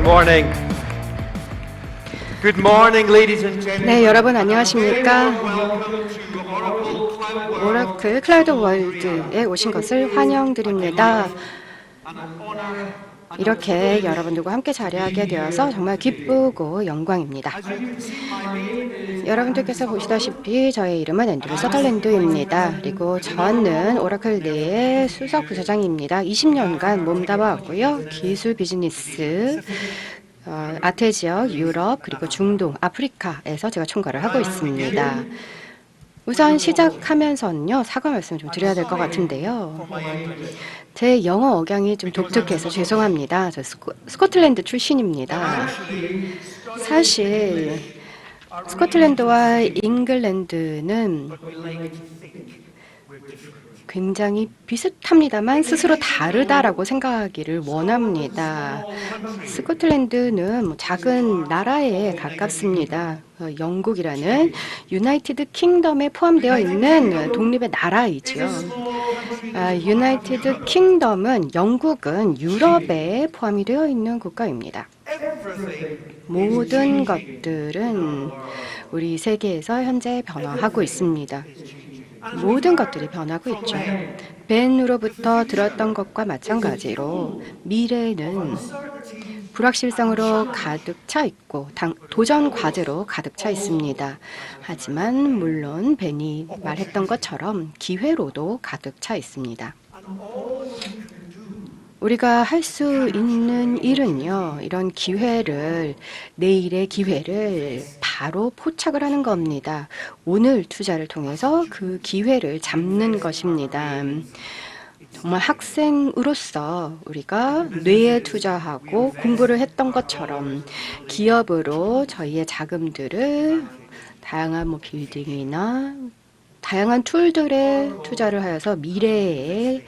morning. Good morning, ladies and gentlemen. 네, 여러분 안녕하십니까? 오라클 클라우드 월드에 오신 것을 환영드립니다. 이렇게 여러분들과 함께 자리하게 되어서 정말 기쁘고 영광입니다. 여러분들께서 보시다시피 저의 이름은 앤드류 서덜랜드입니다. 그리고 저는 오라클 내의 수석 부사장입니다. 20년간 몸담아왔고요. 기술 비즈니스, 아태지역, 유럽, 그리고 중동, 아프리카에서 제가 총괄을 하고 있습니다. 우선 시작하면서는요, 사과 말씀 좀 드려야 될 것 같은데요. 제 영어 억양이 좀 독특해서 죄송합니다. 저 스코틀랜드 출신입니다. 사실 스코틀랜드와 잉글랜드는 굉장히 비슷합니다만 스스로 다르다라고 생각하기를 원합니다. 스코틀랜드는 작은 나라에 가깝습니다. 영국이라는 유나이티드 킹덤에 포함되어 있는 독립의 나라이지요. 유나이티드 킹덤은 영국은 유럽에 포함이 되어 있는 국가입니다. 모든 것들은 우리 세계에서 현재 변화하고 있습니다. 모든 것들이 변하고 있죠. 벤으로부터 들었던 것과 마찬가지로 미래는 불확실성으로 가득 차 있고 도전 과제로 가득 차 있습니다. 하지만 물론 벤이 말했던 것처럼 기회로도 가득 차 있습니다. 우리가 할 수 있는 일은요, 이런 기회를, 내일의 기회를 바로 포착을 하는 겁니다. 오늘 투자를 통해서 그 기회를 잡는 것입니다. 정말 학생으로서 우리가 뇌에 투자하고 공부를 했던 것처럼 기업으로 저희의 자금들을 다양한 빌딩이나 다양한 툴들에 투자를 하여서 미래에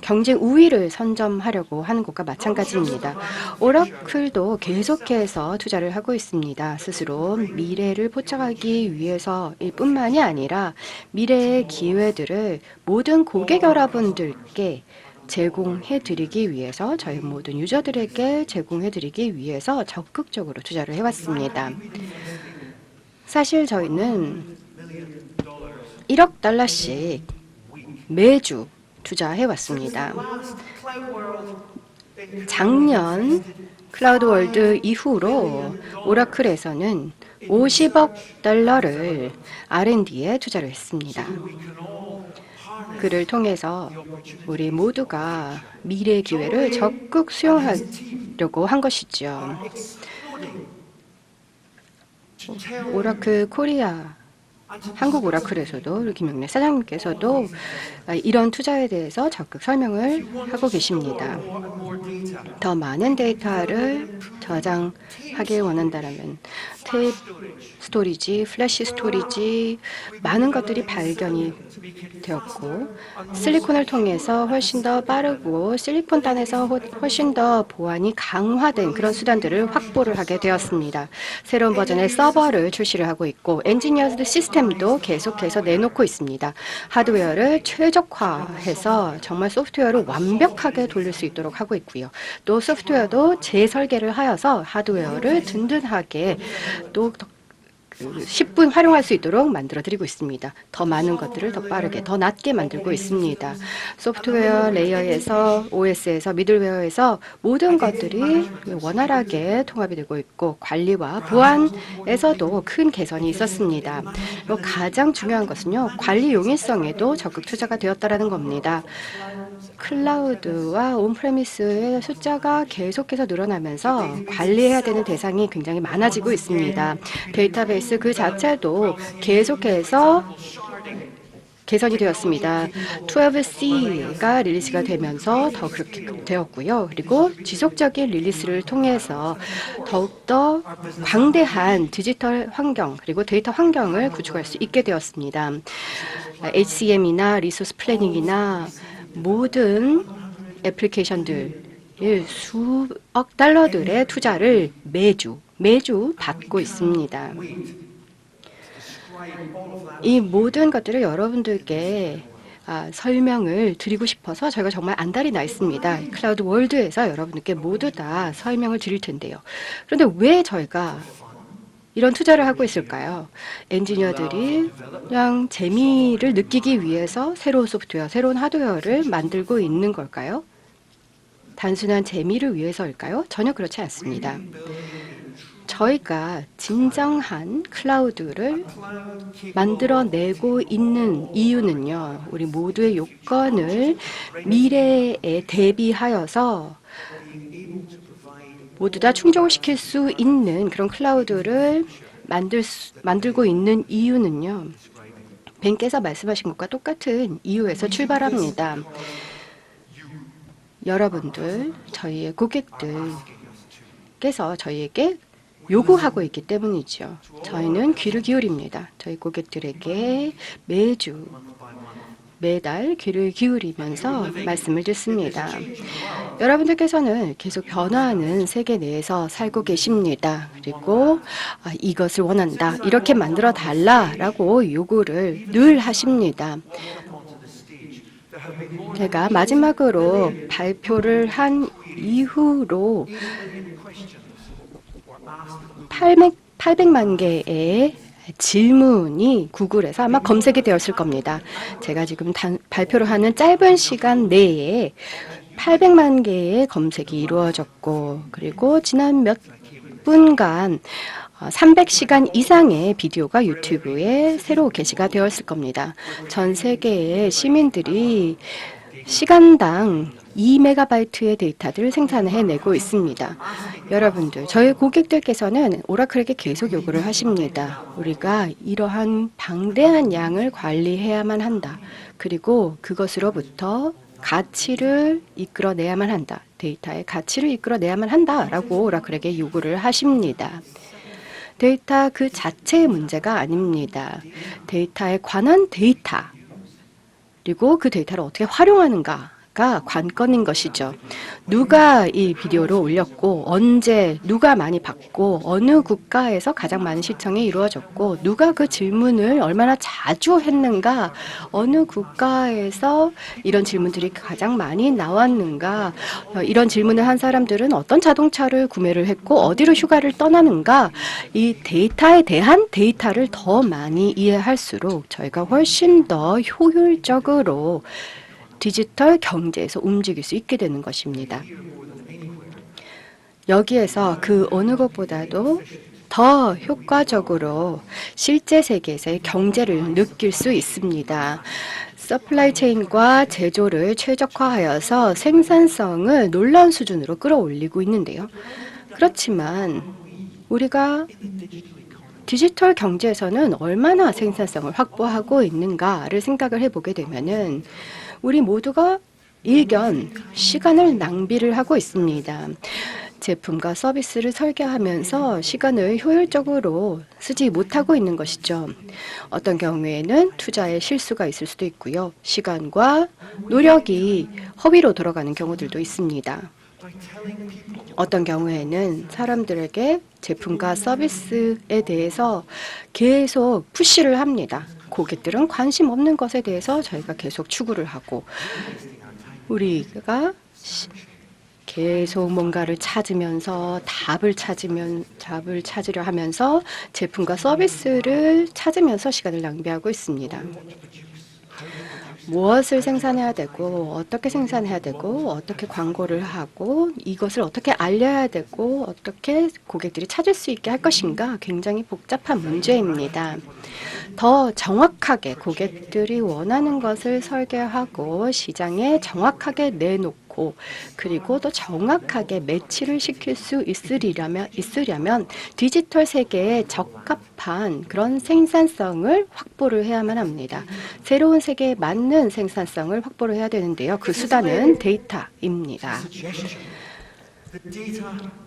경쟁 우위를 선점하려고 하는 것과 마찬가지입니다. 오라클도 계속해서 투자를 하고 있습니다. 스스로 미래를 포착하기 위해서일 뿐만이 아니라 미래의 기회들을 모든 고객 여러분들께 제공해드리기 위해서, 저희 모든 유저들에게 제공해드리기 위해서 적극적으로 투자를 해왔습니다. 사실 저희는 1억 달러씩 매주 투자해왔습니다. 작년 클라우드 월드 이후로 오라클에서는 50억 달러를 R&D에 투자를 했습니다. 그를 통해서 우리 모두가 미래의 기회를 적극 수용하려고 한 것이죠. 오라클 코리아, 한국 오라클에서도 김영래 사장님께서도 이런 투자에 대해서 적극 설명을 하고 계십니다. 더 많은 데이터를 저장하길 원한다면 테이프 스토리지, 플래시 스토리지, 많은 것들이 발견이 되었고, 실리콘을 통해서 훨씬 더 빠르고 실리콘단에서 훨씬 더 보안이 강화된 그런 수단들을 확보를 하게 되었습니다. 새로운 버전의 서버를 출시를 하고 있고, 엔지니어드 시스템도 계속해서 내놓고 있습니다. 하드웨어를 최적화해서 정말 소프트웨어를 완벽하게 돌릴 수 있도록 하고 있고요. 또 소프트웨어도 재설계를 하여서 하드웨어를 든든하게 또 10분 활용할 수 있도록 만들어드리고 있습니다. 더 많은 것들을 더 빠르게, 더 낮게 만들고 있습니다. 소프트웨어 레이어에서, OS에서, 미들웨어에서 모든 것들이 원활하게 통합이 되고 있고, 관리와 보안에서도 큰 개선이 있었습니다. 가장 중요한 것은요, 관리 용이성에도 적극 투자가 되었다는 겁니다. 클라우드와 온프레미스의 숫자가 계속해서 늘어나면서 관리해야 되는 대상이 굉장히 많아지고 있습니다. 데이터베이스 그 자체도 계속해서 개선이 되었습니다. 12C가 릴리스가 되면서 더 그렇게 되었고요. 그리고 지속적인 릴리스를 통해서 더욱더 광대한 디지털 환경, 그리고 데이터 환경을 구축할 수 있게 되었습니다. HCM이나 리소스 플래닝이나 모든 애플리케이션들 수억 달러들의 투자를 매주 받고 있습니다. 이 모든 것들을 여러분들께 설명을 드리고 싶어서 저희가 정말 안달이 나 있습니다. 클라우드 월드에서 여러분께 모두 다 설명을 드릴 텐데요. 그런데 왜 저희가 이런 투자를 하고 있을까요? 엔지니어들이 그냥 재미를 느끼기 위해서 새로운 소프트웨어, 새로운 하드웨어를 만들고 있는 걸까요? 단순한 재미를 위해서일까요? 전혀 그렇지 않습니다. 저희가 진정한 클라우드를 만들어내고 있는 이유는요, 우리 모두의 요건을 미래에 대비하여서 모두 다 충족을 시킬 수 있는 그런 클라우드를 만들고 있는 이유는요, 벤께서 말씀하신 것과 똑같은 이유에서 출발합니다. 여러분들, 저희의 고객들께서 저희에게 요구하고 있기 때문이죠. 저희는 귀를 기울입니다. 저희 고객들에게 매달 귀를 기울이면서 말씀을 듣습니다. 여러분들께서는 계속 변화하는 세계 내에서 살고 계십니다. 그리고 이것을 원한다, 이렇게 만들어 달라라고 요구를 늘 하십니다. 제가 마지막으로 발표를 한 이후로 800만 개의 질문이 구글에서 아마 검색이 되었을 겁니다. 제가 지금 발표를 하는 짧은 시간 내에 800만 개의 검색이 이루어졌고, 그리고 지난 몇 분간 300시간 이상의 비디오가 유튜브에 새로 게시가 되었을 겁니다. 전 세계의 시민들이 시간당 2메가바이트의 데이터들을 생산해내고 있습니다. 여러분들, 저희 고객들께서는 오라클에게 계속 요구를 하십니다. 우리가 이러한 방대한 양을 관리해야만 한다. 그리고 그것으로부터 가치를 이끌어내야만 한다. 데이터의 가치를 이끌어내야만 한다라고 오라클에게 요구를 하십니다. 데이터 그 자체의 문제가 아닙니다. 데이터에 관한 데이터, 그리고 그 데이터를 어떻게 활용하는가가 관건인 것이죠. 누가 이 비디오를 올렸고, 언제, 누가 많이 봤고, 어느 국가에서 가장 많은 시청이 이루어졌고, 누가 그 질문을 얼마나 자주 했는가, 어느 국가에서 이런 질문들이 가장 많이 나왔는가, 이런 질문을 한 사람들은 어떤 자동차를 구매를 했고, 어디로 휴가를 떠나는가, 이 데이터에 대한 데이터를 더 많이 이해할수록 저희가 훨씬 더 효율적으로 디지털 경제에서 움직일 수 있게 되는 것입니다. 여기에서 그 어느 것보다도 더 효과적으로 실제 세계에서의 경제를 느낄 수 있습니다. 서플라이 체인과 제조를 최적화하여서 생산성을 놀라운 수준으로 끌어올리고 있는데요. 그렇지만 우리가 디지털 경제에서는 얼마나 생산성을 확보하고 있는가를 생각을 해보게 되면은 우리 모두가 일견 시간을 낭비를 하고 있습니다. 제품과 서비스를 설계하면서 시간을 효율적으로 쓰지 못하고 있는 것이죠. 어떤 경우에는 투자에 실수가 있을 수도 있고요. 시간과 노력이 허위로 돌아가는 경우들도 있습니다. 어떤 경우에는 사람들에게 제품과 서비스에 대해서 계속 푸시를 합니다. 고객들은 관심 없는 것에 대해서 저희가 계속 추구를 하고, 우리가 계속 뭔가를 찾으면서 답을 찾으려 하면서 제품과 서비스를 찾으면서 시간을 낭비하고 있습니다. 무엇을 생산해야 되고, 어떻게 생산해야 되고, 어떻게 광고를 하고, 이것을 어떻게 알려야 되고, 어떻게 고객들이 찾을 수 있게 할 것인가, 굉장히 복잡한 문제입니다. 더 정확하게 고객들이 원하는 것을 설계하고 시장에 정확하게 내놓고, 그리고 더 정확하게 매치를 시킬 수 있으려면 디지털 세계에 적합한 그런 생산성을 확보를 해야만 합니다. 새로운 세계에 맞는 생산성을 확보를 해야 되는데요. 그 수단은 데이터입니다.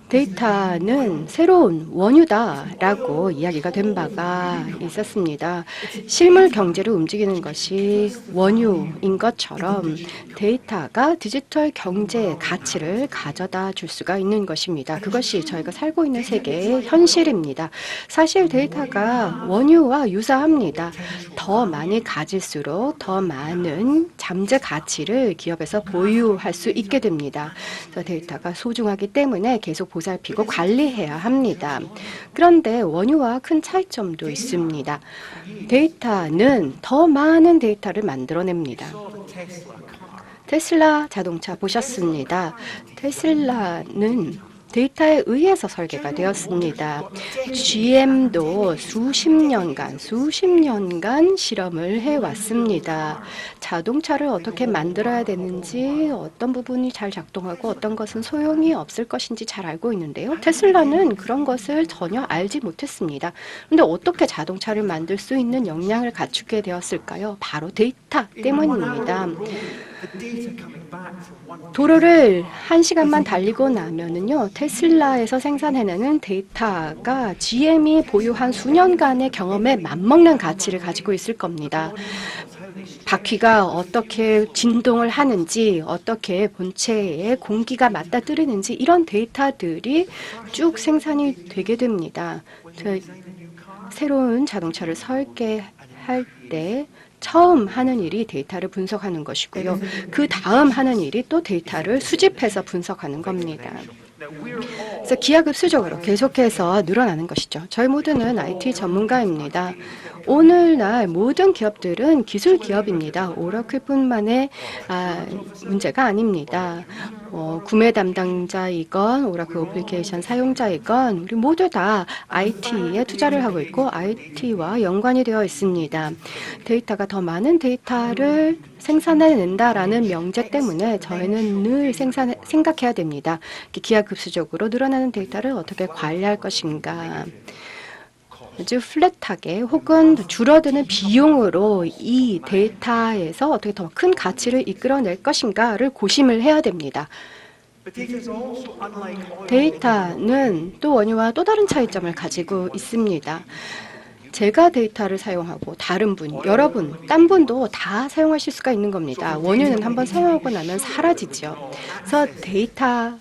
데이터는 새로운 원유다라고 이야기가 된 바가 있었습니다. 실물 경제를 움직이는 것이 원유인 것처럼 데이터가 디지털 경제의 가치를 가져다 줄 수가 있는 것입니다. 그것이 저희가 살고 있는 세계의 현실입니다. 사실 데이터가 원유와 유사합니다. 더 많이 가질수록 더 많은 잠재 가치를 기업에서 보유할 수 있게 됩니다. 그래서 데이터가 소중하기 때문에 계속 보살피고 관리해야 합니다. 그런데 원유와 큰 차이점도 있습니다. 데이터는 더 많은 데이터를 만들어냅니다. 테슬라 자동차 보셨습니다. 테슬라는 데이터에 의해서 설계가 되었습니다. GM도 수십 년간 실험을 해왔습니다. 자동차를 어떻게 만들어야 되는지, 어떤 부분이 잘 작동하고 어떤 것은 소용이 없을 것인지 잘 알고 있는데요. 테슬라는 그런 것을 전혀 알지 못했습니다. 그런데 어떻게 자동차를 만들 수 있는 역량을 갖추게 되었을까요? 바로 데이터 때문입니다. 도로를 1시간만 달리고 나면은요, 테슬라에서 생산해내는 데이터가 GM이 보유한 수년간의 경험에 맞먹는 가치를 가지고 있을 겁니다. 바퀴가 어떻게 진동을 하는지, 어떻게 본체에 공기가 맞닥뜨리는지 이런 데이터들이 쭉 생산이 되게 됩니다. 새로운 자동차를 설계할 때 처음 하는 일이 데이터를 분석하는 것이고요. 그 다음 하는 일이 또 데이터를 수집해서 분석하는 겁니다. 그래서 기하급수적으로 계속해서 늘어나는 것이죠. 저희 모두는 IT 전문가입니다. 오늘날 모든 기업들은 기술 기업입니다. 오라클뿐만의 문제가 아닙니다. 구매 담당자이건 오라클 어플리케이션 사용자이건 우리 모두 다 IT에 투자를 하고 있고 IT와 연관이 되어 있습니다. 데이터가 더 많은 데이터를 생산해낸다라는 명제 때문에 저희는 늘 생각해야 됩니다. 기하급수적으로 늘어나는 데이터를 어떻게 관리할 것인가. 아주 플랫하게 혹은 줄어드는 비용으로 이 데이터에서 어떻게 더 큰 가치를 이끌어낼 것인가를 고심을 해야 됩니다. 데이터는 또 원유와 또 다른 차이점을 가지고 있습니다. 제가 데이터를 사용하고 다른 분, 여러분, 딴 분도 다 사용하실 수가 있는 겁니다. 원유는 한번 사용하고 나면 사라지죠. 그래서 데이터와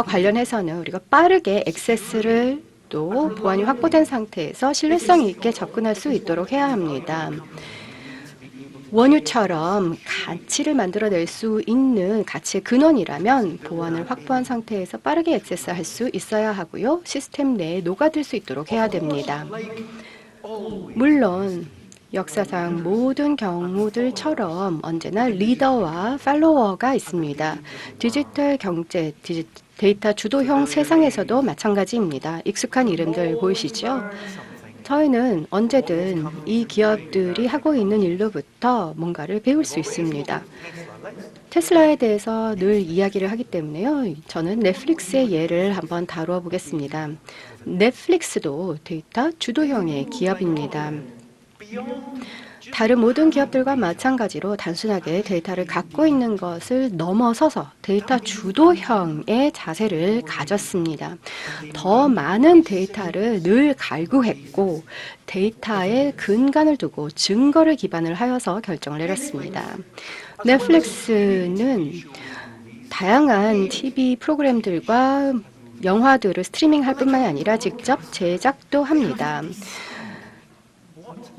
관련해서는 우리가 빠르게 액세스를 또 보안이 확보된 상태에서 신뢰성 있게 접근할 수 있도록 해야 합니다. 원유처럼 가치를 만들어낼 수 있는 가치의 근원이라면 보안을 확보한 상태에서 빠르게 액세스할 수 있어야 하고요. 시스템 내에 녹아들 수 있도록 해야 됩니다. 물론 역사상 모든 경우들처럼 언제나 리더와 팔로워가 있습니다. 디지털 경제, 데이터 주도형 세상에서도 마찬가지입니다. 익숙한 이름들 보이시죠? 저희는 언제든 이 기업들이 하고 있는 일로부터 뭔가를 배울 수 있습니다. 테슬라에 대해서 늘 이야기를 하기 때문에요. 저는 넷플릭스의 예를 한번 다루어 보겠습니다. 넷플릭스도 데이터 주도형의 기업입니다. 다른 모든 기업들과 마찬가지로 단순하게 데이터를 갖고 있는 것을 넘어서서 데이터 주도형의 자세를 가졌습니다. 더 많은 데이터를 늘 갈구했고 데이터에 근간을 두고 증거를 기반을 하여서 결정을 내렸습니다. 넷플릭스는 다양한 TV 프로그램들과 영화들을 스트리밍할 뿐만이 아니라 직접 제작도 합니다.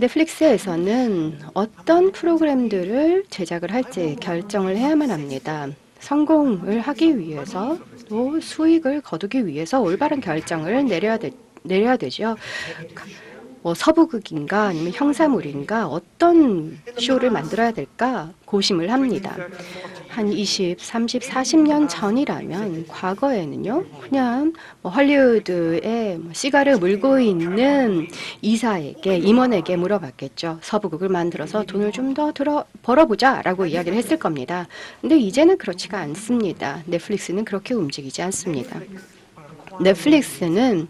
넷플릭스에서는 어떤 프로그램들을 제작을 할지 결정을 해야만 합니다. 성공을 하기 위해서 또 수익을 거두기 위해서 올바른 결정을 내려야 되죠. 서부극인가 아니면 형사물인가 어떤 쇼를 만들어야 될까 고심을 합니다. 한 20, 30, 40년 전이라면 과거에는요. 그냥 헐리우드에 시가를 물고 있는 이사에게 임원에게 물어봤겠죠. 서부극을 만들어서 돈을 좀 더 벌어보자 라고 이야기를 했을 겁니다. 근데 이제는 그렇지가 않습니다. 넷플릭스는 그렇게 움직이지 않습니다. 넷플릭스는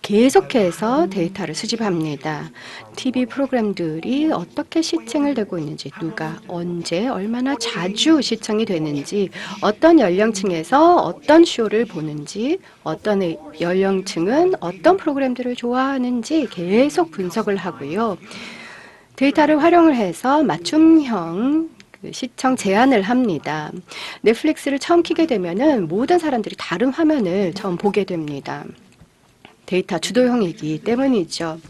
계속해서 데이터를 수집합니다. TV 프로그램들이 어떻게 시청을 되고 있는지, 누가 언제 얼마나 자주 시청이 되는지, 어떤 연령층에서 어떤 쇼를 보는지, 어떤 연령층은 어떤 프로그램들을 좋아하는지 계속 분석을 하고요. 데이터를 활용을 해서 맞춤형 시청 제한을 합니다. 넷플릭스를 처음 켜게 되면은 모든 사람들이 다른 화면을 처음 보게 됩니다. 데이터 주도형이기 때문이죠.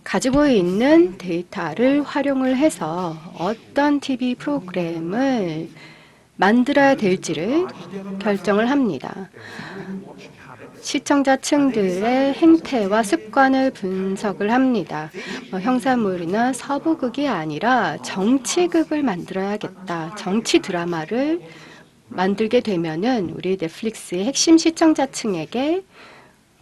가지고 있는 데이터를 활용을 해서 어떤 TV 프로그램을 만들어야 될지를 결정을 합니다. 시청자층들의 행태와 습관을 분석을 합니다. 형사물이나 서부극이 아니라 정치극을 만들어야겠다. 정치 드라마를 만들게 되면은 우리 넷플릭스의 핵심 시청자층에게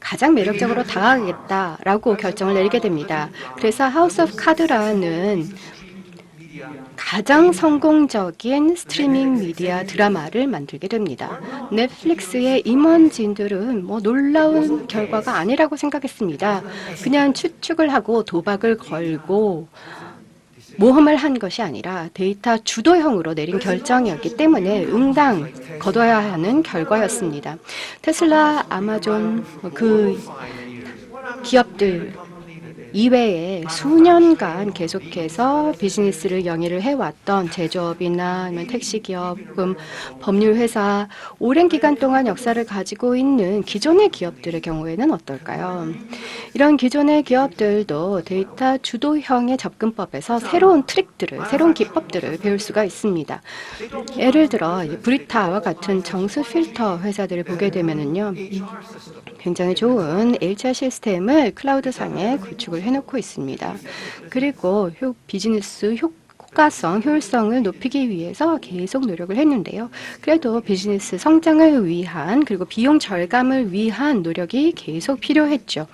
가장 매력적으로 다가가겠다라고 결정을 내리게 됩니다. 그래서 하우스 오브 카드라는 가장 성공적인 스트리밍 미디어 드라마를 만들게 됩니다. 넷플릭스의 임원진들은 놀라운 결과가 아니라고 생각했습니다. 그냥 추측을 하고 도박을 걸고 모험을 한 것이 아니라 데이터 주도형으로 내린 결정이었기 때문에 응당 거둬야 하는 결과였습니다. 테슬라, 아마존 그 기업들 이외에 수년간 계속해서 비즈니스를 영위를 해왔던 제조업이나 아니면 택시기업, 법률회사, 오랜 기간 동안 역사를 가지고 있는 기존의 기업들의 경우에는 어떨까요? 이런 기존의 기업들도 데이터 주도형의 접근법에서 새로운 트릭들을, 새로운 기법들을 배울 수가 있습니다. 예를 들어 브리타와 같은 정수 필터 회사들을 보게 되면은요, 굉장히 좋은 HR 시스템을 클라우드상에 구축을 해놓고 있습니다. 그리고 비즈니스 효과성, 효율성을 높이기 위해서 계속 노력을 했는데요. 그래도 비즈니스 성장을 위한, 그리고 비용 절감을 위한 노력이 계속 필요했죠.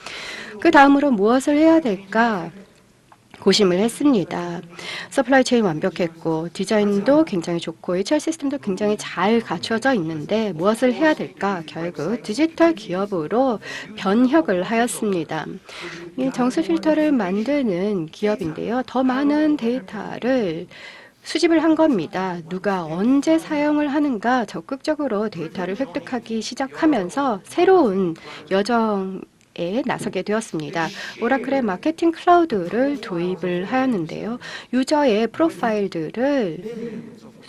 그 다음으로 무엇을 해야 될까? 고심을 했습니다. 서플라이 체인 완벽했고 디자인도 굉장히 좋고 HR 시스템도 굉장히 잘 갖춰져 있는데 무엇을 해야 될까? 결국 디지털 기업으로 변혁을 하였습니다. 이 정수 필터를 만드는 기업인데요. 더 많은 데이터를 수집을 한 겁니다. 누가 언제 사용을 하는가 적극적으로 데이터를 획득하기 시작하면서 새로운 여정에 나서게 되었습니다. 오라클의 마케팅 클라우드를 도입을 하였는데요. 유저의 프로파일들을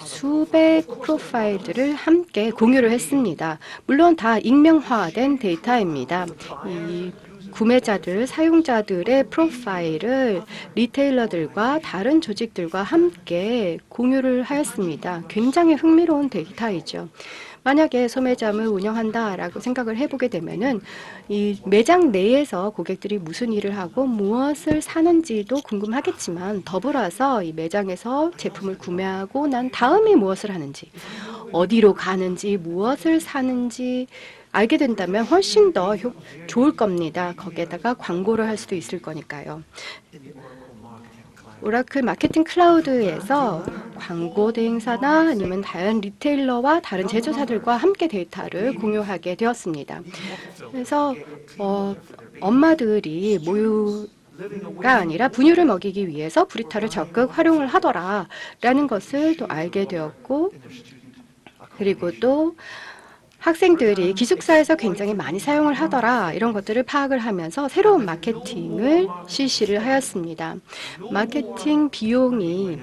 수백 프로파일들을 함께 공유를 했습니다. 물론 다 익명화된 데이터입니다. 이 구매자들, 사용자들의 프로파일을 리테일러들과 다른 조직들과 함께 공유를 하였습니다. 굉장히 흥미로운 데이터이죠. 만약에 소매점을 운영한다라고 생각을 해보게 되면은 이 매장 내에서 고객들이 무슨 일을 하고 무엇을 사는지도 궁금하겠지만 더불어서 이 매장에서 제품을 구매하고 난 다음에 무엇을 하는지, 어디로 가는지, 무엇을 사는지 알게 된다면 훨씬 더 좋을 겁니다. 거기에다가 광고를 할 수도 있을 거니까요. 오라클 마케팅 클라우드에서 광고 대행사나 아니면 다른 리테일러와 다른 제조사들과 함께 데이터를 공유하게 되었습니다. 그래서 엄마들이 모유가 아니라 분유를 먹이기 위해서 브리타를 적극 활용을 하더라라는 것을 또 알게 되었고, 그리고 또 학생들이 기숙사에서 굉장히 많이 사용을 하더라, 이런 것들을 파악을 하면서 새로운 마케팅을 실시를 하였습니다. 마케팅 비용이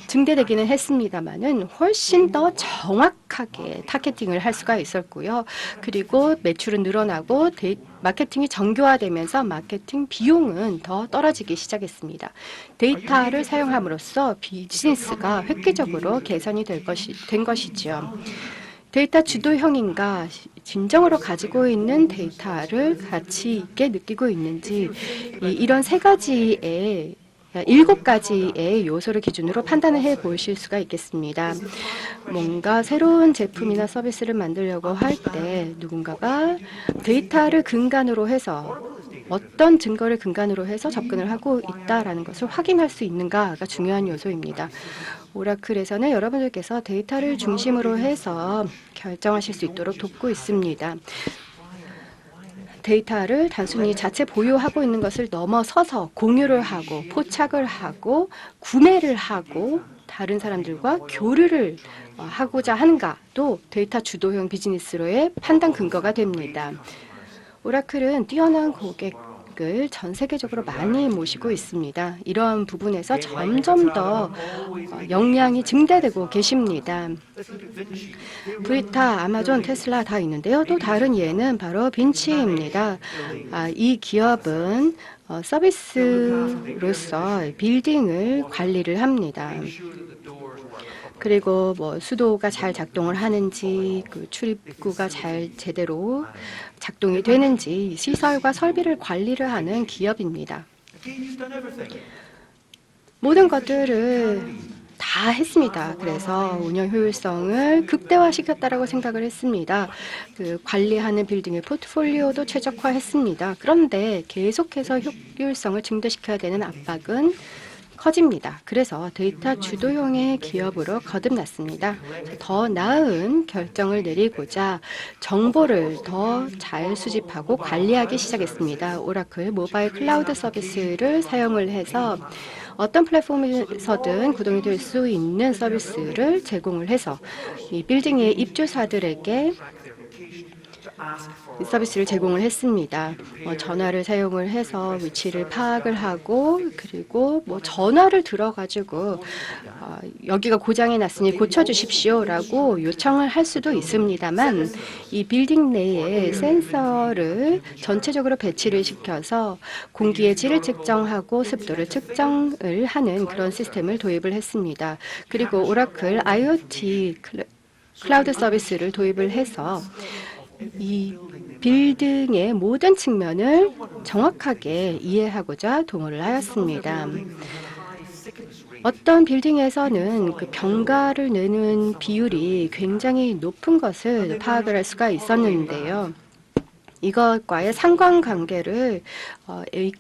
증대되기는 했습니다만은 훨씬 더 정확하게 타겟팅을 할 수가 있었고요. 그리고 매출은 늘어나고 마케팅이 정교화되면서 마케팅 비용은 더 떨어지기 시작했습니다. 데이터를 사용함으로써 비즈니스가 획기적으로 개선이 된 것이죠. 데이터 주도형인가, 진정으로 가지고 있는 데이터를 가치 있게 느끼고 있는지, 이런 세 가지의 7가지의 요소를 기준으로 판단을 해 보실 수가 있겠습니다. 뭔가 새로운 제품이나 서비스를 만들려고 할 때 누군가가 데이터를 근간으로 해서 어떤 증거를 근간으로 해서 접근을 하고 있다라는 것을 확인할 수 있는가가 중요한 요소입니다. 오라클에서는 여러분들께서 데이터를 중심으로 해서 결정하실 수 있도록 돕고 있습니다. 데이터를 단순히 자체 보유하고 있는 것을 넘어서서 공유를 하고 포착을 하고 구매를 하고 다른 사람들과 교류를 하고자 하는가도 데이터 주도형 비즈니스로의 판단 근거가 됩니다. 오라클은 뛰어난 고객을 전 세계적으로 많이 모시고 있습니다. 이러한 부분에서 점점 더 역량이 증대되고 계십니다. 브리타, 아마존, 테슬라 다 있는데요. 또 다른 예는 바로 빈치입니다. 이 기업은 서비스로서 빌딩을 관리를 합니다. 그리고 뭐 수도가 잘 작동을 하는지, 그 출입구가 잘 제대로 작동이 되는지 시설과 설비를 관리를 하는 기업입니다. 모든 것들을 다 했습니다. 그래서 운영 효율성을 극대화시켰다라고 생각을 했습니다. 그 관리하는 빌딩의 포트폴리오도 최적화했습니다. 그런데 계속해서 효율성을 증대시켜야 되는 압박은 커집니다. 그래서 데이터 주도형의 기업으로 거듭났습니다. 더 나은 결정을 내리고자 정보를 더 잘 수집하고 관리하기 시작했습니다. 오라클 모바일 클라우드 서비스를 사용을 해서 어떤 플랫폼에서든 구동이 될 수 있는 서비스를 제공을 해서 이 빌딩의 입주사들에게 서비스를 제공을 했습니다. 전화를 사용을 해서 위치를 파악을 하고 그리고 전화를 들어가지고 여기가 고장이 났으니 고쳐주십시오라고 요청을 할 수도 있습니다만 이 빌딩 내에 센서를 전체적으로 배치를 시켜서 공기의 질을 측정하고 습도를 측정을 하는 그런 시스템을 도입을 했습니다. 그리고 오라클 IoT 클라우드 서비스를 도입을 해서 이 빌딩의 모든 측면을 정확하게 이해하고자 동원을 하였습니다. 어떤 빌딩에서는 그 병가를 내는 비율이 굉장히 높은 것을 파악을 할 수가 있었는데요. 이것과의 상관관계를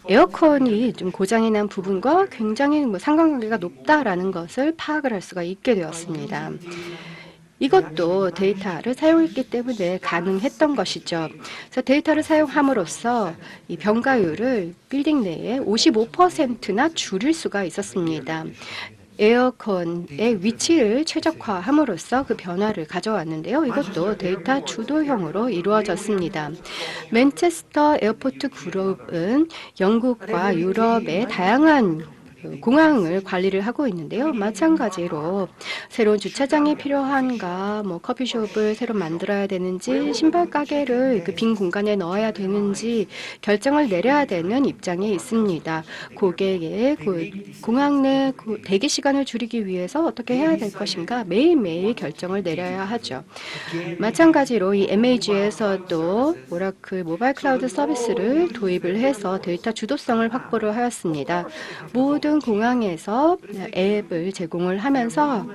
에어컨이 좀 고장이 난 부분과 굉장히 상관관계가 높다라는 것을 파악을 할 수가 있게 되었습니다. 이것도 데이터를 사용했기 때문에 가능했던 것이죠. 그래서 데이터를 사용함으로써 이 병가율을 빌딩 내에 55%나 줄일 수가 있었습니다. 에어컨의 위치를 최적화함으로써 그 변화를 가져왔는데요. 이것도 데이터 주도형으로 이루어졌습니다. 맨체스터 에어포트 그룹은 영국과 유럽의 다양한 공항을 관리를 하고 있는데요. 마찬가지로 새로운 주차장이 필요한가, 커피숍을 새로 만들어야 되는지, 신발 가게를 그 빈 공간에 넣어야 되는지 결정을 내려야 되는 입장에 있습니다. 고객의 공항 내 대기 시간을 줄이기 위해서 어떻게 해야 될 것인가 매일매일 결정을 내려야 하죠. 마찬가지로 이 MAG에서도 오라클 모바일 클라우드 서비스를 도입을 해서 데이터 주도성을 확보를 하였습니다. 모든 공항에서 앱을 제공을 하면서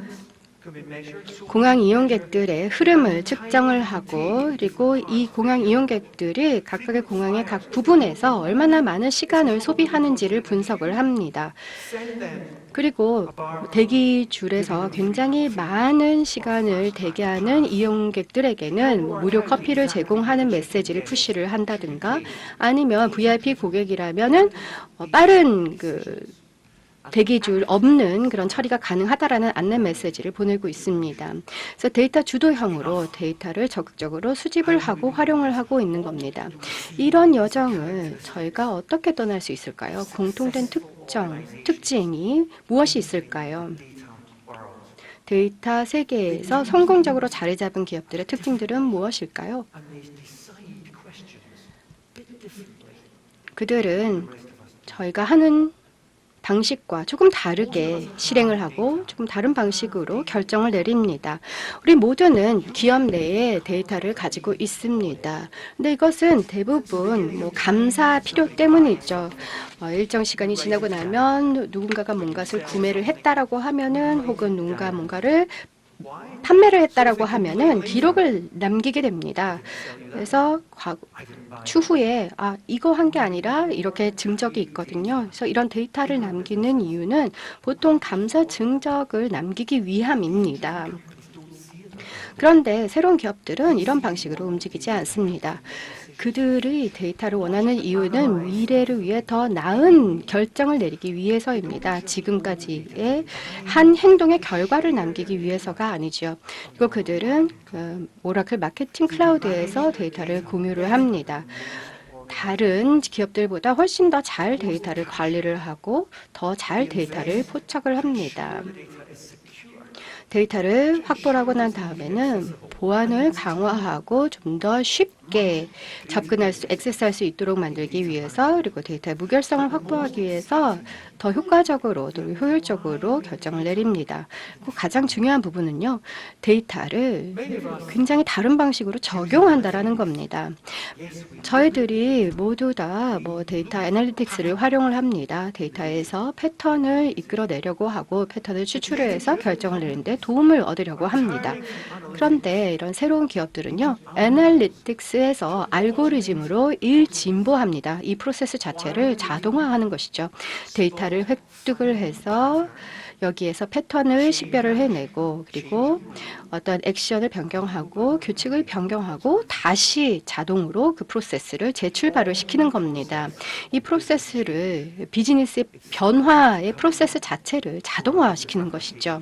공항 이용객들의 흐름을 측정을 하고 그리고 이 공항 이용객들이 각각의 공항의 각 부분에서 얼마나 많은 시간을 소비하는지를 분석을 합니다. 그리고 대기줄에서 굉장히 많은 시간을 대기하는 이용객들에게는 무료 커피를 제공하는 메시지를 푸시를 한다든가 아니면 VIP 고객이라면은 빠른 대기줄 없는 그런 처리가 가능하다라는 안내 메시지를 보내고 있습니다. 그래서 데이터 주도형으로 데이터를 적극적으로 수집을 하고 활용을 하고 있는 겁니다. 이런 여정을 저희가 어떻게 떠날 수 있을까요? 공통된 특징이 무엇이 있을까요? 데이터 세계에서 성공적으로 자리 잡은 기업들의 특징들은 무엇일까요? 그들은 저희가 하는 방식과 조금 다르게 실행을 하고 조금 다른 방식으로 결정을 내립니다. 우리 모두는 기업 내에 데이터를 가지고 있습니다. 근데 이것은 대부분 감사 필요 때문이죠. 일정 시간이 지나고 나면 누군가가 뭔가를 구매를 했다라고 하면은 혹은 누군가 뭔가를 판매를 했다라고 하면은 기록을 남기게 됩니다. 그래서 추후에 이거 한 게 아니라 이렇게 증적이 있거든요. 그래서 이런 데이터를 남기는 이유는 보통 감사 증적을 남기기 위함입니다. 그런데 새로운 기업들은 이런 방식으로 움직이지 않습니다. 그들의 데이터를 원하는 이유는 미래를 위해 더 나은 결정을 내리기 위해서입니다. 지금까지의 한 행동의 결과를 남기기 위해서가 아니죠. 그리고 그들은 오라클 마케팅 클라우드에서 데이터를 공유를 합니다. 다른 기업들보다 훨씬 더 잘 데이터를 관리를 하고 더 잘 데이터를 포착을 합니다. 데이터를 확보를 하고 난 다음에는 보안을 강화하고 좀 더 쉽게 액세스할 수 있도록 만들기 위해서, 그리고 데이터의 무결성을 확보하기 위해서 더 효과적으로 또 효율적으로 결정을 내립니다. 가장 중요한 부분은요, 데이터를 굉장히 다른 방식으로 적용한다라는 겁니다. 저희들이 모두 다 데이터 애널리틱스를 활용을 합니다. 데이터에서 패턴을 이끌어내려고 하고 패턴을 추출해서 결정을 내리는데 도움을 얻으려고 합니다. 그런데 이런 새로운 기업들은요, 애널리틱스에서 알고리즘으로 일진보합니다. 이 프로세스 자체를 자동화하는 것이죠. 데이터를 획득을 해서 여기에서 패턴을 식별을 해내고, 그리고 어떤 액션을 변경하고 규칙을 변경하고 다시 자동으로 그 프로세스를 재출발을 시키는 겁니다. 이 프로세스를 비즈니스 변화의 프로세스 자체를 자동화시키는 것이죠.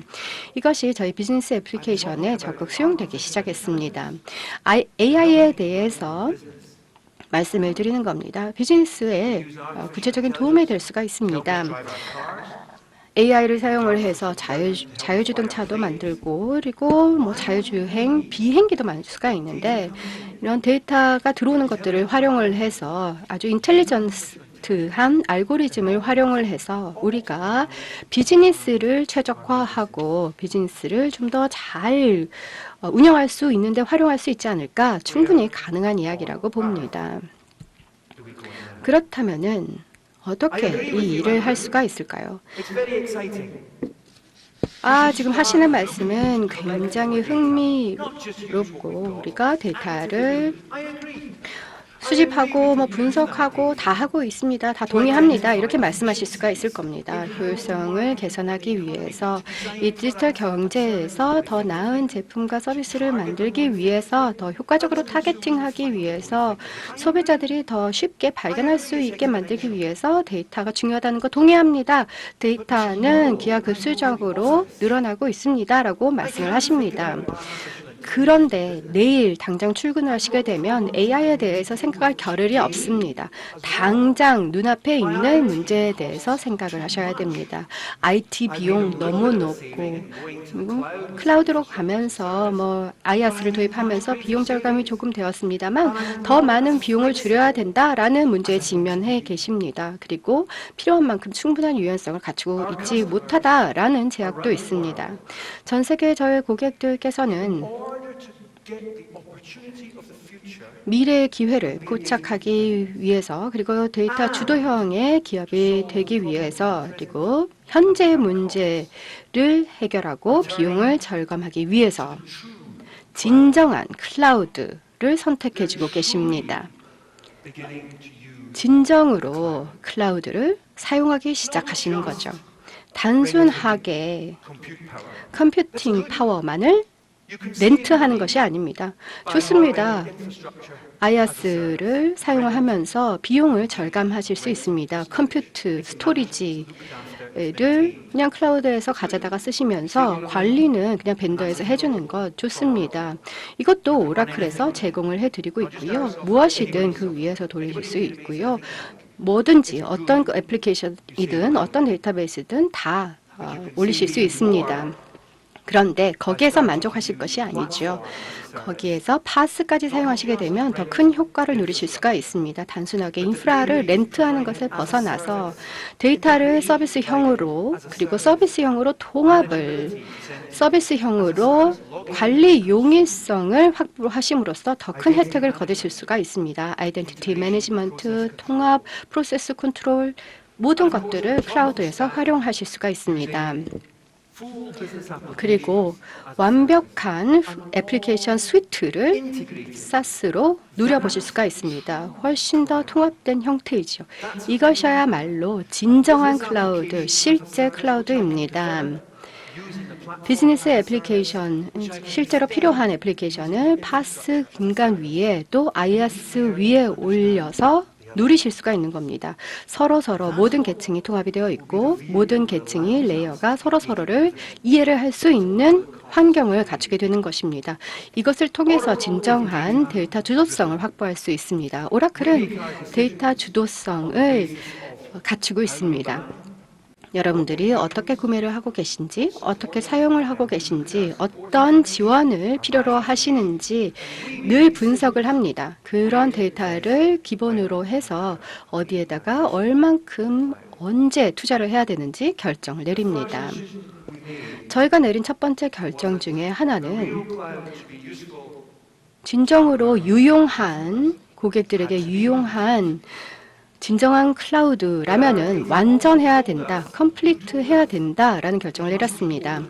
이것이 저희 비즈니스 애플리케이션에 적극 수용되기 시작했습니다. AI에 대해서 말씀을 드리는 겁니다. 비즈니스에 구체적인 도움이 될 수가 있습니다. AI를 사용을 해서 자율주행차도 만들고, 그리고 자율주행 비행기도 만들 수가 있는데, 이런 데이터가 들어오는 것들을 활용을 해서 아주 인텔리전스한 알고리즘을 활용을 해서 우리가 비즈니스를 최적화하고 비즈니스를 좀 더 잘 운영할 수 있는데 활용할 수 있지 않을까, 충분히 가능한 이야기라고 봅니다. 그렇다면은 어떻게 이 일을 할 수가 있을까요? 지금 하시는 말씀은 굉장히 흥미롭고, 우리가 데이터를 수집하고 분석하고 다 하고 있습니다. 다 동의합니다. 이렇게 말씀하실 수가 있을 겁니다. 효율성을 개선하기 위해서, 이 디지털 경제에서 더 나은 제품과 서비스를 만들기 위해서, 더 효과적으로 타겟팅하기 위해서, 소비자들이 더 쉽게 발견할 수 있게 만들기 위해서 데이터가 중요하다는 거 동의합니다. 데이터는 기하급수적으로 늘어나고 있습니다. 라고 말씀을 하십니다. 그런데 내일 당장 출근을 하시게 되면 AI에 대해서 생각할 겨를이 없습니다. 당장 눈앞에 있는 문제에 대해서 생각을 하셔야 됩니다. IT 비용 너무 높고, 그리고 클라우드로 가면서 IaaS를 도입하면서 비용 절감이 조금 되었습니다만 더 많은 비용을 줄여야 된다라는 문제에 직면해 계십니다. 그리고 필요한 만큼 충분한 유연성을 갖추고 있지 못하다라는 제약도 있습니다. 전 세계 저의 고객들께서는 미래의 기회를 포착하기 위해서, 그리고 데이터 주도형의 기업이 되기 위해서, 그리고 현재 문제를 해결하고 비용을 절감하기 위해서 진정한 클라우드를 선택해주고 계십니다. 진정으로 클라우드를 사용하기 시작하시는 거죠. 단순하게 컴퓨팅 파워만을 렌트하는 것이 아닙니다. 좋습니다. IaaS를 사용하면서 비용을 절감하실 수 있습니다. 컴퓨트, 스토리지를 그냥 클라우드에서 가져다가 쓰시면서 관리는 그냥 벤더에서 해주는 것 좋습니다. 이것도 오라클에서 제공을 해드리고 있고요. 무엇이든 그 위에서 돌리실 수 있고요. 뭐든지 어떤 애플리케이션이든 어떤 데이터베이스든 다 올리실 수 있습니다. 그런데 거기에서 만족하실 것이 아니죠. 거기에서 파스까지 사용하시게 되면 더 큰 효과를 누리실 수가 있습니다. 단순하게 인프라를 렌트하는 것을 벗어나서 데이터를 서비스형으로, 그리고 서비스형으로 통합을, 서비스형으로 관리 용이성을 확보하심으로써 더 큰 혜택을 거두실 수가 있습니다. 아이덴티티 매니지먼트, 통합, 프로세스 컨트롤, 모든 것들을 클라우드에서 활용하실 수가 있습니다. 그리고 완벽한 애플리케이션 스위트를 SaaS로 누려보실 수가 있습니다. 훨씬 더 통합된 형태이죠. 이것이야말로 진정한 클라우드, 실제 클라우드입니다. 비즈니스 애플리케이션, 실제로 필요한 애플리케이션을 파스 인간 위에 또 IaaS 위에 올려서 누리실 수가 있는 겁니다. 서로서로 모든 계층이 통합이 되어 있고 모든 계층이 레이어가 서로서로를 이해를 할 수 있는 환경을 갖추게 되는 것입니다. 이것을 통해서 진정한 데이터 주도성을 확보할 수 있습니다. 오라클은 데이터 주도성을 갖추고 있습니다. 여러분들이 어떻게 구매를 하고 계신지, 어떻게 사용을 하고 계신지, 어떤 지원을 필요로 하시는지 늘 분석을 합니다. 그런 데이터를 기본으로 해서 어디에다가 얼만큼 언제 투자를 해야 되는지 결정을 내립니다. 저희가 내린 첫 번째 결정 중에 하나는 진정으로 유용한 고객들에게 유용한 진정한 클라우드라면은 완전해야 된다, 컴플리트 해야 된다라는 결정을 내렸습니다.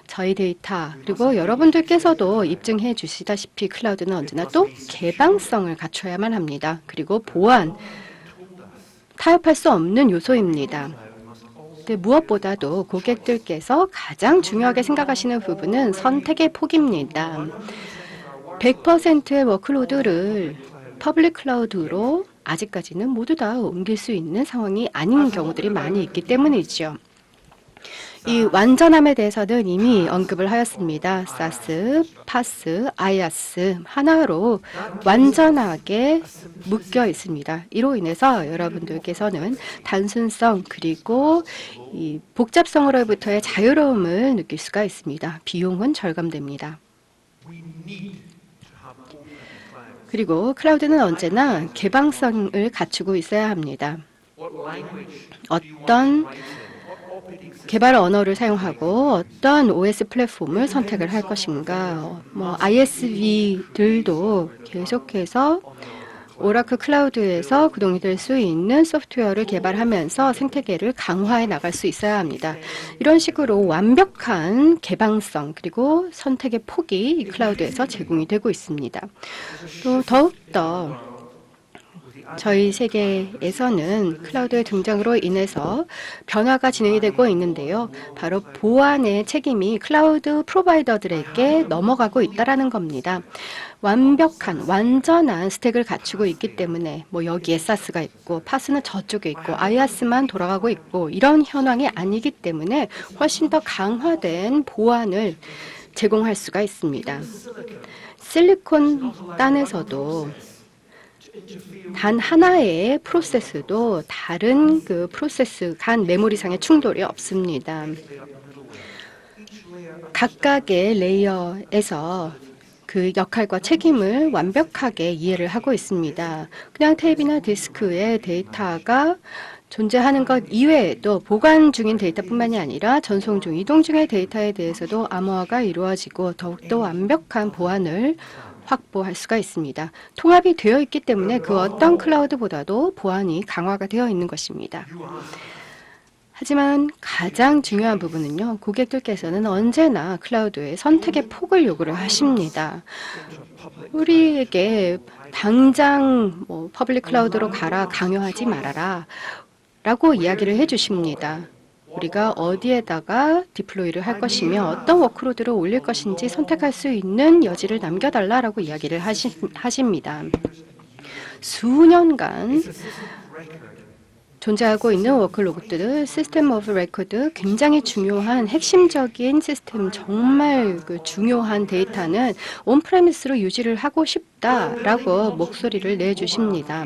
저희 데이터 그리고 여러분들께서도 입증해 주시다시피 클라우드는 언제나 또 개방성을 갖춰야만 합니다. 그리고 보안, 타협할 수 없는 요소입니다. 근데 무엇보다도 고객들께서 가장 중요하게 생각하시는 부분은 선택의 폭입니다. 100%의 워크로드를 퍼블릭 클라우드로 아직까지는 모두 다 옮길 수 있는 상황이 아닌 경우들이 많이 있기 때문이죠. 이 완전함에 대해서는 이미 언급을 하였습니다. SaaS, PaaS, IaaS 하나로 완전하게 묶여 있습니다. 이로 인해서 여러분들께서는 단순성 그리고 이 복잡성으로부터의 자유로움을 느낄 수가 있습니다. 비용은 절감됩니다. 그리고 클라우드는 언제나 개방성을 갖추고 있어야 합니다. 어떤 개발 언어를 사용하고 어떤 OS 플랫폼을 선택을 할 것인가, ISV들도 계속해서 오라클 클라우드에서 구동이 될 수 있는 소프트웨어를 개발하면서 생태계를 강화해 나갈 수 있어야 합니다. 이런 식으로 완벽한 개방성 그리고 선택의 폭이 이 클라우드에서 제공이 되고 있습니다. 또 더욱더 저희 세계에서는 클라우드의 등장으로 인해서 변화가 진행이 되고 있는데요. 바로 보안의 책임이 클라우드 프로바이더들에게 넘어가고 있다는 겁니다. 완벽한, 완전한 스택을 갖추고 있기 때문에 여기에 SaaS가 있고 파스는 저쪽에 있고 IaaS만 돌아가고 있고 이런 현황이 아니기 때문에 훨씬 더 강화된 보안을 제공할 수가 있습니다. 실리콘 땅에서도 단 하나의 프로세스도 다른 그 프로세스 간 메모리상의 충돌이 없습니다. 각각의 레이어에서 그 역할과 책임을 완벽하게 이해를 하고 있습니다. 그냥 테이프나 디스크에 데이터가 존재하는 것 이외에도 보관 중인 데이터뿐만이 아니라 전송 중, 이동 중의 데이터에 대해서도 암호화가 이루어지고 더욱더 완벽한 보안을 확보할 수가 있습니다. 통합이 되어 있기 때문에 그 어떤 클라우드보다도 보안이 강화가 되어 있는 것입니다. 하지만 가장 중요한 부분은요, 고객들께서는 언제나 클라우드의 선택의 폭을 요구를 하십니다. 우리에게 당장 퍼블릭 클라우드로 가라, 강요하지 말아라 라고 이야기를 해주십니다. 우리가 어디에다가 디플로이를 할 것이며 어떤 워크로드를 올릴 것인지 선택할 수 있는 여지를 남겨달라고 이야기를 하십니다. 수년간 존재하고 있는 워크로드들, 시스템 오브 레코드, 굉장히 중요한 핵심적인 시스템, 정말 그 중요한 데이터는 온프레미스로 유지를 하고 싶다라고 목소리를 내주십니다.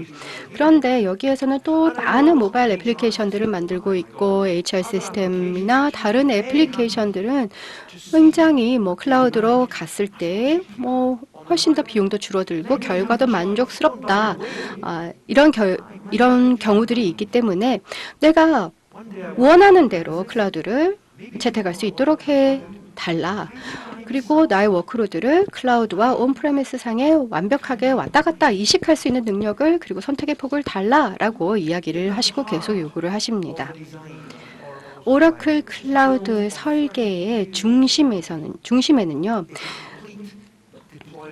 그런데 여기에서는 또 많은 모바일 애플리케이션들을 만들고 있고 HR 시스템이나 다른 애플리케이션들은 굉장히 클라우드로 갔을 때 훨씬 더 비용도 줄어들고 결과도 만족스럽다. 이런 경우들이 있기 때문에 내가 원하는 대로 클라우드를 채택할 수 있도록 해달라. 그리고 나의 워크로드를 클라우드와 온프레미스 상에 완벽하게 왔다 갔다 이식할 수 있는 능력을 그리고 선택의 폭을 달라라고 이야기를 하시고 계속 요구를 하십니다. 오라클 클라우드 설계의 중심에는요,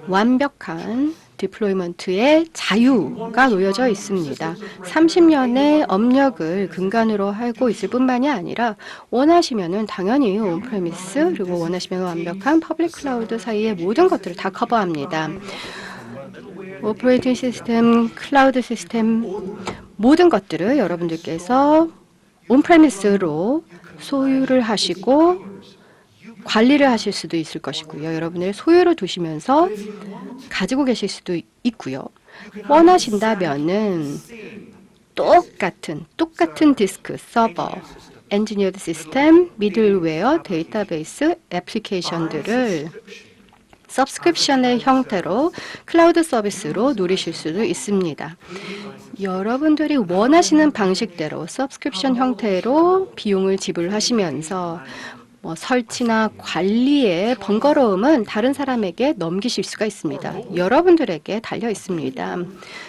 완벽한 디플로이먼트의 자유가 놓여져 있습니다. 30년의 업력을 근간으로 하고 있을 뿐만이 아니라 원하시면은 당연히 온프레미스 그리고 원하시면 완벽한 퍼블릭 클라우드 사이의 모든 것들을 다 커버합니다. 오퍼레이팅 시스템, 클라우드 시스템 모든 것들을 여러분들께서 온프레미스로 소유를 하시고 관리를 하실 수도 있을 것이고요. 여러분의 소유로 두시면서 가지고 계실 수도 있고요. 원하신다면은 똑같은 디스크, 서버, 엔지니어드 시스템, 미들웨어, 데이터베이스, 애플리케이션들을 서브스크립션의 형태로 클라우드 서비스로 누리실 수도 있습니다. 여러분들이 원하시는 방식대로 서브스크립션 형태로 비용을 지불하시면서 설치나 관리의 번거로움은 다른 사람에게 넘기실 수가 있습니다. 여러분들에게 달려 있습니다.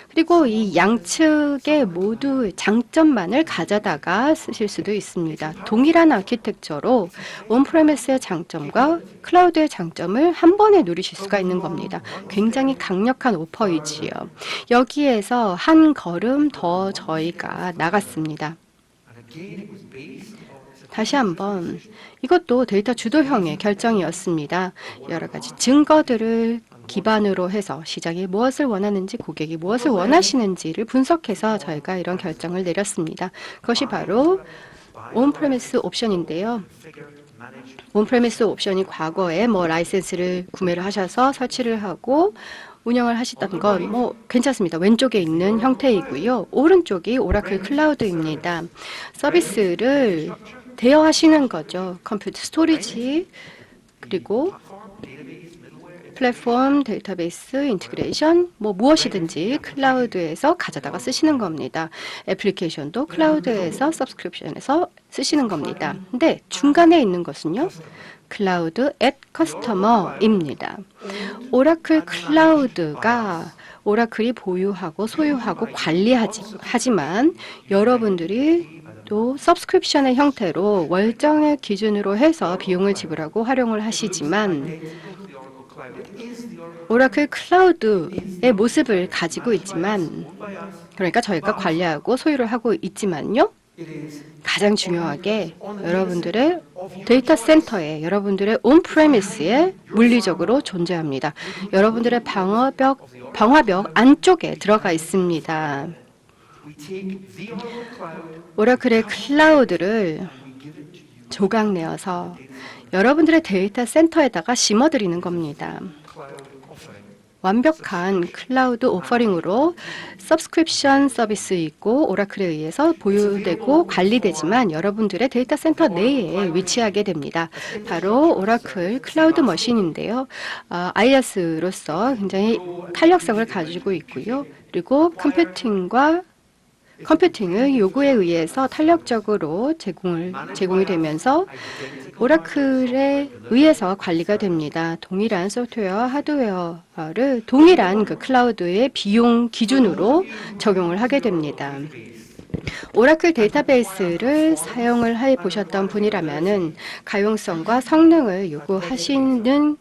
그리고 이 양측의 모두 장점만을 가져다가 쓰실 수도 있습니다. 동일한 아키텍처로 온프레미스의 장점과 클라우드의 장점을 한 번에 누리실 수가 있는 겁니다. 굉장히 강력한 오퍼이지요. 여기에서 한 걸음 더 저희가 나갔습니다. 다시 한번 이것도 데이터 주도형의 결정이었습니다. 여러 가지 증거들을 기반으로 해서 시장이 무엇을 원하는지, 고객이 무엇을 원하시는지를 분석해서 저희가 이런 결정을 내렸습니다. 그것이 바로 온프레미스 옵션인데요. 온프레미스 옵션이 과거에 라이센스를 구매를 하셔서 설치를 하고 운영을 하시던 건 괜찮습니다. 왼쪽에 있는 형태이고요. 오른쪽이 오라클 클라우드입니다. 서비스를 대여하시는 거죠. 컴퓨터 스토리지 그리고 플랫폼, 데이터베이스, 인티그레이션 무엇이든지 클라우드에서 가져다가 쓰시는 겁니다. 애플리케이션도 클라우드에서 서브스크립션에서 쓰시는 겁니다. 근데 중간에 있는 것은요. 클라우드 앳 커스터머입니다. 오라클 클라우드가 오라클이 보유하고 소유하고 관리하지만 여러분들이 또 서브스크립션의 형태로 월정액 기준으로 해서 비용을 지불하고 활용을 하시지만 오라클 클라우드의 모습을 가지고 있지만 그러니까 저희가 관리하고 소유를 하고 있지만요. 가장 중요하게 여러분들의 데이터 센터에 여러분들의 온프레미스에 물리적으로 존재합니다. 여러분들의 방화벽 안쪽에 들어가 있습니다. 오라클의 클라우드를 조각내어서 여러분들의 데이터 센터에다가 심어드리는 겁니다. 완벽한 클라우드 오퍼링으로 서브스크립션 서비스 있고 오라클에 의해서 보유되고 관리되지만 여러분들의 데이터 센터 내에 위치하게 됩니다. 바로 오라클 클라우드 머신인데요. IaaS로서 굉장히 탄력성을 가지고 있고요. 그리고 컴퓨팅의 요구에 의해서 탄력적으로 제공이 되면서 오라클에 의해서 관리가 됩니다. 동일한 소프트웨어와 하드웨어를 동일한 그 클라우드의 비용 기준으로 적용을 하게 됩니다. 오라클 데이터베이스를 사용을 해 보셨던 분이라면은 가용성과 성능을 요구하시는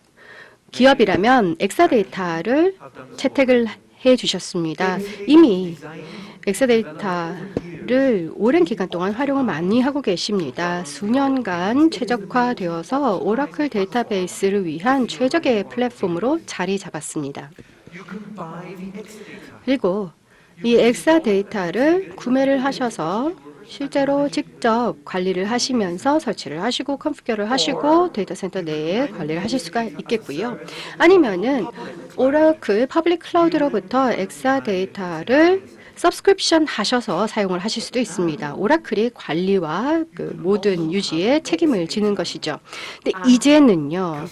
기업이라면 엑사데이터를 채택을 해 주셨습니다. 이미 엑사데이터를 오랜 기간 동안 활용을 많이 하고 계십니다. 수년간 최적화되어서 오라클 데이터베이스를 위한 최적의 플랫폼으로 자리 잡았습니다. 그리고 이 엑사데이터를 구매를 하셔서 실제로 직접 관리를 하시면서 설치를 하시고 컨피규어를 하시고 데이터 센터 내에 관리를 하실 수가 있겠고요. 아니면은 오라클 퍼블릭 클라우드로부터 엑사데이터를 서브스크립션 하셔서 사용을 하실 수도 있습니다. 오라클이 관리와 그 모든 유지에 책임을 지는 것이죠. 근데 이제는요.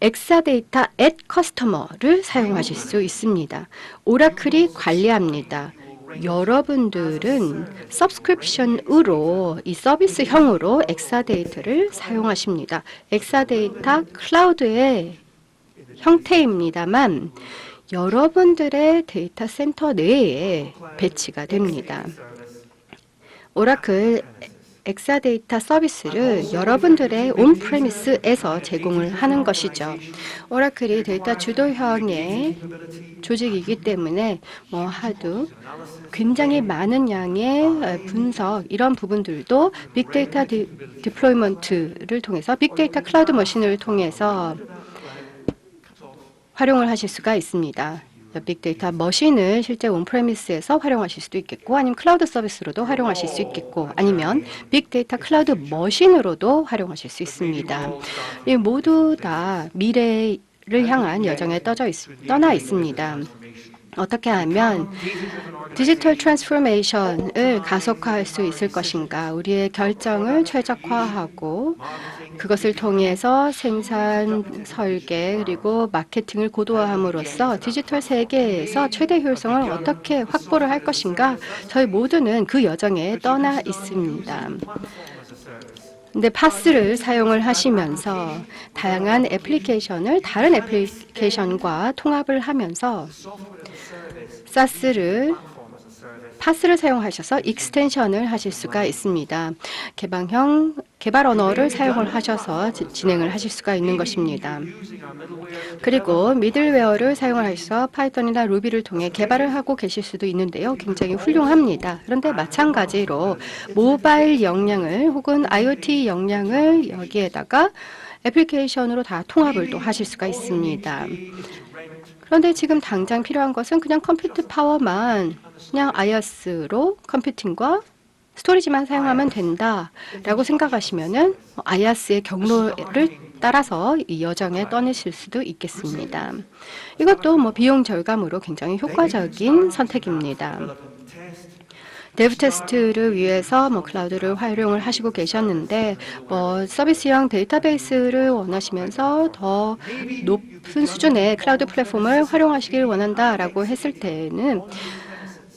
엑사데이터 앳 커스터머를 사용하실 수 있습니다. 오라클이 관리합니다. 여러분들은 서브스크립션으로 이 서비스형으로 엑사데이터를 사용하십니다. 엑사데이터 클라우드의 형태입니다만 여러분들의 데이터 센터 내에 배치가 됩니다. 오라클 엑사데이터 서비스를 여러분들의 온프레미스에서 제공을 하는 것이죠. 오라클이 데이터 주도형의 조직이기 때문에 뭐 하도 굉장히 많은 양의 분석 이런 부분들도 빅데이터 디플로이먼트를 통해서 빅데이터 클라우드 머신을 통해서 활용을 하실 수가 있습니다. 빅데이터 머신을 실제 온프레미스에서 활용하실 수도 있겠고 아니면 클라우드 서비스로도 활용하실 수 있겠고 아니면 빅데이터 클라우드 머신으로도 활용하실 수 있습니다. 이 모두 다 미래를 향한 여정에 떠나 있습니다. 어떻게 하면 디지털 트랜스포메이션을 가속화할 수 있을 것인가, 우리의 결정을 최적화하고 그것을 통해서 생산, 설계, 그리고 마케팅을 고도화함으로써 디지털 세계에서 최대 효율성을 어떻게 확보를 할 것인가, 저희 모두는 그 여정에 떠나 있습니다. 근데 파스를 사용을 하시면서 다양한 애플리케이션을 다른 애플리케이션과 통합을 하면서 사스를 파스를 사용하셔서 익스텐션을 하실 수가 있습니다. 개발 언어를 사용을 하셔서 진행을 하실 수가 있는 것입니다. 그리고 미들웨어를 사용을 하셔서 파이썬이나 루비를 통해 개발을 하고 계실 수도 있는데요. 굉장히 훌륭합니다. 그런데 마찬가지로 모바일 역량을 혹은 IoT 역량을 여기에다가 애플리케이션으로 다 통합을 또 하실 수가 있습니다. 그런데 지금 당장 필요한 것은 그냥 컴퓨트 파워만 그냥 IaaS로 컴퓨팅과 스토리지만 사용하면 된다라고 생각하시면은 IaaS의 경로를 따라서 이 여정에 떠나실 수도 있겠습니다. 이것도 뭐 비용 절감으로 굉장히 효과적인 선택입니다. 데브 테스트를 위해서 클라우드를 활용을 하시고 계셨는데 서비스형 데이터베이스를 원하시면서 더 높은 수준의 클라우드 플랫폼을 활용하시길 원한다라고 했을 때는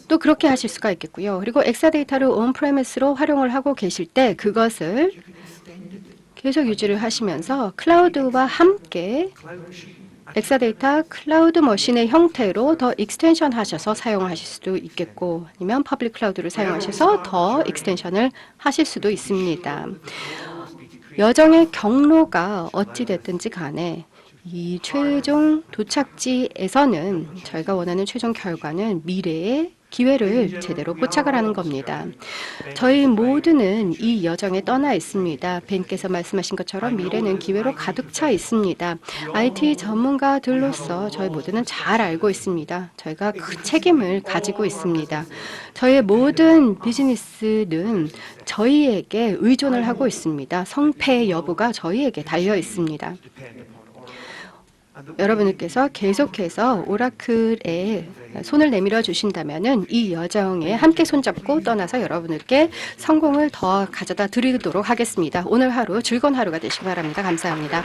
또 그렇게 하실 수가 있겠고요. 그리고 엑사데이터를 온프레미스로 활용을 하고 계실 때 그것을 계속 유지를 하시면서 클라우드와 함께 엑사데이터 클라우드 머신의 형태로 더 익스텐션 하셔서 사용하실 수도 있겠고 아니면 퍼블릭 클라우드를 사용하셔서 더 익스텐션을 하실 수도 있습니다. 여정의 경로가 어찌됐든지 간에 이 최종 도착지에서는 저희가 원하는 최종 결과는 미래의 기회를 제대로 포착을 하는 겁니다. 저희 모두는 이 여정에 떠나 있습니다. 벤께서 말씀하신 것처럼 미래는 기회로 가득 차 있습니다. IT 전문가들로서 저희 모두는 잘 알고 있습니다. 저희가 그 책임을 가지고 있습니다. 저희의 모든 비즈니스는 저희에게 의존을 하고 있습니다. 성패 여부가 저희에게 달려 있습니다. 여러분들께서 계속해서 오라클에 손을 내밀어 주신다면은 이 여정에 함께 손잡고 떠나서 여러분들께 성공을 더 가져다 드리도록 하겠습니다. 오늘 하루 즐거운 하루가 되시기 바랍니다. 감사합니다.